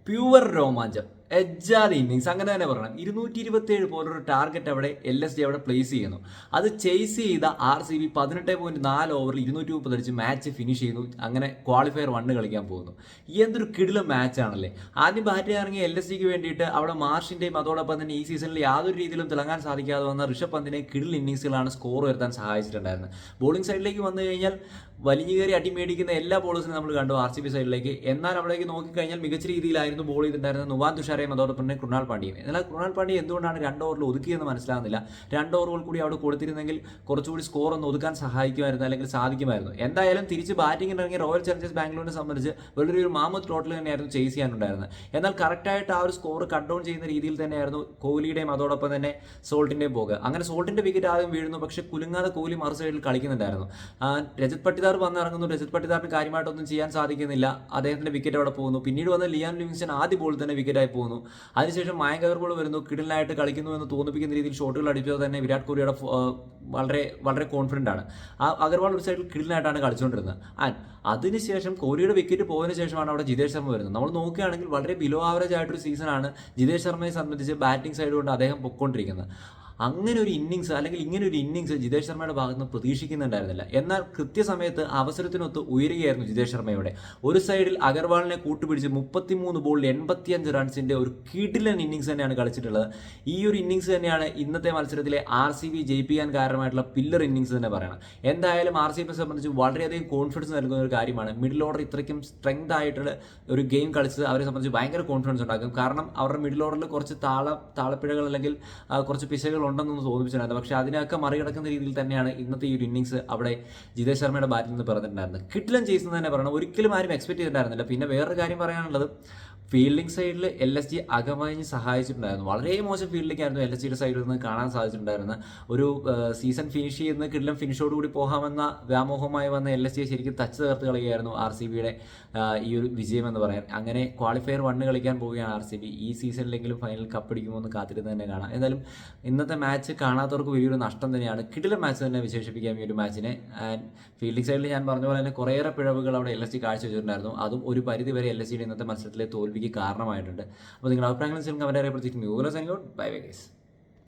Pure രോമാഞ്ചം, എജ്ജാതി innings അങ്ങനെ തന്നെ പറയണം. 227 പോലൊരു ടാർഗറ്റ് അവിടെ LSG അവിടെ പ്ലേസ് ചെയ്യുന്നു. അത് ചേസ് ചെയ്ത RCB 18.4 ഓവറിൽ 230 അടിച്ച് മാച്ച് ഫിനിഷ് ചെയ്യുന്നു. അങ്ങനെ ക്വാളിഫയർ 1 കളിക്കാൻ പോകുന്നു. എന്തൊരു കിടിലം മാച്ചാണല്ലേ. ആദ്യം ബാറ്റ് ചെയ്യാൻ ഇറങ്ങിയ LSGക്ക് വേണ്ടിയിട്ട് അവിടെ മാർഷിൻ്റെയും അതോടൊപ്പം തന്നെ ഈ സീസണിൽ യാതൊരു രീതിയിലും തിളങ്ങാൻ സാധിക്കാതെ വന്ന ഋഷഭ് പന്തിനെ കിടിൽ ഇന്നിങ്സുകളാണ് സ്കോർ ഉയർത്താൻ സഹായിച്ചിട്ടുണ്ടായിരുന്നത്. ബോളിംഗ് സൈഡിലേക്ക് വന്നു കഴിഞ്ഞാൽ വലിഞ്ഞു കയറി അടിമേടിക്കുന്ന എല്ലാ ബോളേഴ്സിനും നമ്മൾ കണ്ടു RCB സൈഡിലേക്ക്. എന്നാൽ അവിടേക്ക് നോക്കിക്കഴിഞ്ഞാൽ മികച്ച രീതിയിലായിരുന്നു ബോൾ ചെയ്തിട്ടുണ്ടായിരുന്നത് നുവാൻ തുഷാരയും അതോടൊപ്പം തന്നെ കൃണാൽ പാണ്ഡ്യയും. എന്നാൽ കൃണാൽ പാണ്ഡ്യ എന്തുകൊണ്ടാണ് 2 ഓവറിൽ ഒതുക്കിയെന്ന് മനസ്സിലാകുന്നില്ല. 2 ഓവറുകൾ കൂടി അവിടെ കൊടുത്തിരുന്നെങ്കിൽ കുറച്ചുകൂടി സ്കോർ ഒന്ന് ഒതുക്കാൻ സഹായിക്കുമായിരുന്നു, അല്ലെങ്കിൽ സാധിക്കുമായിരുന്നു. എന്തായാലും തിരിച്ച് ബാറ്റിംഗിന് ഇറങ്ങിയ റോയൽ ചലഞ്ചേഴ്സ് ബാംഗ്ലൂരിനെ സംബന്ധിച്ച് വലിയൊരു മാമത്ത് ടോട്ടൽ തന്നെയായിരുന്നു ചേസ് ചെയ്യാനുണ്ടായിരുന്നത്. എന്നാൽ കറക്റ്റായിട്ട് ആ ഒരു സ്കോർ കട്ട് ഡൗൺ ചെയ്യുന്ന രീതിയിൽ തന്നെയായിരുന്നു കോഹ്ലിയുടെയും അതോടൊപ്പം തന്നെ സോൾട്ടിൻ്റെയും പോക്ക്. അങ്ങനെ സോൾട്ടിൻ്റെ വിക്കറ്റ് ആദ്യം വീഴുന്നു, പക്ഷേ കുലുങ്ങാതെ കോഹ്ലി മറു സൈഡിൽ കളിക്കുന്നുണ്ടായിരുന്നു. രജത് പട്ടിദാർ വന്നിറങ്ങുന്നു. രജത് പട്ടിദാറിന് കാര്യമായിട്ടൊന്നും ചെയ്യാൻ സാധിക്കുന്നില്ല. അദ്ദേഹത്തിൻ്റെ വിക്കറ്റ് അവിടെ പോകുന്നു. പിന്നീട് വന്ന ലിയാൻ ലിവിങ്സ്റ്റൺ ആദ്യ ബോളിൽ തന്നെ വിക്കറ്റായി പോകുന്നു. അതിനുശേഷം മയങ്ക് അഗർവാൾ വരുന്നു. കിടിലനായിട്ട് കളിക്കുന്നു എന്ന് തോന്നിപ്പിക്കുന്ന രീതിയിൽ ഷോട്ടുകൾ അടിച്ചത് തന്നെ വിരാട് കോഹ്ലിയുടെ വളരെ വളരെ കോൺഫിഡൻ്റ് ആണ്. ആ അഗർവാൾ ഒരു സൈഡിൽ കിടിലനായിട്ടാണ് കളിച്ചുകൊണ്ടിരുന്നത്. ആൻഡ് അതിനുശേഷം കോഹ്ലിയുടെ വിക്കറ്റ് പോയതിനു ശേഷമാണ് അവിടെ ജിതേഷ് ശർമ്മ വരുന്നത്. നമ്മൾ നോക്കുകയാണെങ്കിൽ വളരെ ബിലോ ആവറേജ് ആയിട്ടൊരു സീസണാണ് ജിതേഷ് ശർമ്മയെ സംബന്ധിച്ച് ബാറ്റിംഗ് സൈഡ് കൊണ്ട് അദ്ദേഹം പൊയ്ക്കൊണ്ടിരിക്കുന്നത്. അങ്ങനെ ഒരു ഇന്നിങ്സ്, അല്ലെങ്കിൽ ഇങ്ങനെ ഒരു ഇന്നിങ്സ് ജിതേഷ് ശർമ്മയുടെ ഭാഗത്ത് നിന്ന് പ്രതീക്ഷിക്കുന്നുണ്ടായിരുന്നില്ല. എന്നാൽ കൃത്യസമയത്ത് അവസരത്തിനൊത്ത് ഉയരുകയായിരുന്നു ജിതേഷ് ശർമ്മയുടെ. ഒരു സൈഡിൽ അഗർവാളിനെ കൂട്ടുപിടിച്ച് 33 ബോളിൽ 85 റൺസിൻ്റെ ഒരു കിടിലൻ ഇന്നിങ്സ് തന്നെയാണ് കളിച്ചിട്ടുള്ളത്. ഈ ഒരു ഇന്നിങ്സ് തന്നെയാണ് ഇന്നത്തെ മത്സരത്തിലെ RCB ജയിപ്പിക്കാൻ കാരണമായിട്ടുള്ള പില്ലർ ഇന്നിങ്സ് തന്നെ പറയണം. എന്തായാലും RCBയെ സംബന്ധിച്ച് വളരെയധികം കോൺഫിഡൻസ് നൽകുന്ന ഒരു കാര്യമാണ്. മിഡിൽ ഓർഡർ ഇത്രയ്ക്കും സ്ട്രെങ്ത് ആയിട്ടുള്ള ഒരു ഗെയിം കളിച്ചത് അവരെ സംബന്ധിച്ച് ഭയങ്കര കോൺഫിഡൻസ് ഉണ്ടാക്കും. കാരണം അവരുടെ മിഡിൽ ഓർഡറിൽ കുറച്ച് താളപ്പിഴകൾ അല്ലെങ്കിൽ കുറച്ച് പിശകുകൾ ഉണ്ടെന്നൊന്ന് തോന്നിപ്പിച്ചിട്ടുണ്ടായിരുന്നു. പക്ഷേ അതിനൊക്കെ മറികടക്കുന്ന രീതിയിൽ തന്നെയാണ് ഇന്നത്തെ ഈ ഒരു ഇന്നിങ്സ് അവിടെ ജിതേഷ് ശർമ്മയുടെ ബാറ്റിൽ നിന്ന് പറഞ്ഞിട്ടുണ്ടായിരുന്നത്. കിടിലൻ ചെയ്യുന്നത് തന്നെ പറയണം. ഒരിക്കലും ആരും എക്സ്പെക്ട് ചെയ്തിട്ടുണ്ടായിരുന്നില്ല. പിന്നെ വേറൊരു കാര്യം പറയാനുള്ളത്, ഫീൽഡിംഗ് സൈഡിൽ LSG അകമഴിഞ്ഞ് സഹായിച്ചിട്ടുണ്ടായിരുന്നു. വളരെ മോശം ഫീൽഡിലേക്കായിരുന്നു LSGയുടെ സൈഡിൽ നിന്ന് കാണാൻ സാധിച്ചിട്ടുണ്ടായിരുന്നത്. ഒരു സീസൺ ഫിനിഷ് ചെയ്യുന്ന കിടിലം ഫിനിഷോടുകൂടി പോകാമെന്ന വ്യാമോഹമായി വന്ന LSGയെ ശരിക്കും തച്ച് തകർത്ത് കളിക്കുകയായിരുന്നു RCBയുടെ ഈ ഒരു വിജയം എന്ന് പറയാൻ. അങ്ങനെ ക്വാളിഫയർ 1 കളിക്കാൻ പോവുകയാണ് RCB. ഈ സീസണിലെങ്കിലും ഫൈനൽ കപ്പടിക്കുമോ എന്ന് കാത്തിരുന്ന് തന്നെ കാണാം. എന്തായാലും ഇന്നത്തെ മാച്ച് കാണാത്തവർക്ക് വലിയൊരു നഷ്ടം തന്നെയാണ്. കിടിലൻ മാച്ച് തന്നെ വിശേഷിപ്പിക്കാം ഈ ഒരു മാച്ചിനെ. ആൻഡ് ഫീൽഡിംഗ് സൈഡിൽ ഞാൻ പറഞ്ഞ പോലെ തന്നെ കുറേയേറെ പിഴവുകൾ അവിടെ LSG കാഴ്ചവെച്ചിട്ടുണ്ടായിരുന്നു. അതും ഒരു പരിധി വരെ LSGയുടെ ഇന്നത്തെ മത്സരത്തിലെ തോൽവിക്ക് കാരണമായിട്ടുണ്ട്. അപ്പോൾ നിങ്ങളുടെ അഭിപ്രായങ്ങൾ കമന്റ് അറിയപ്പെടുത്തിയിരിക്കുന്നു. Bye bye guys.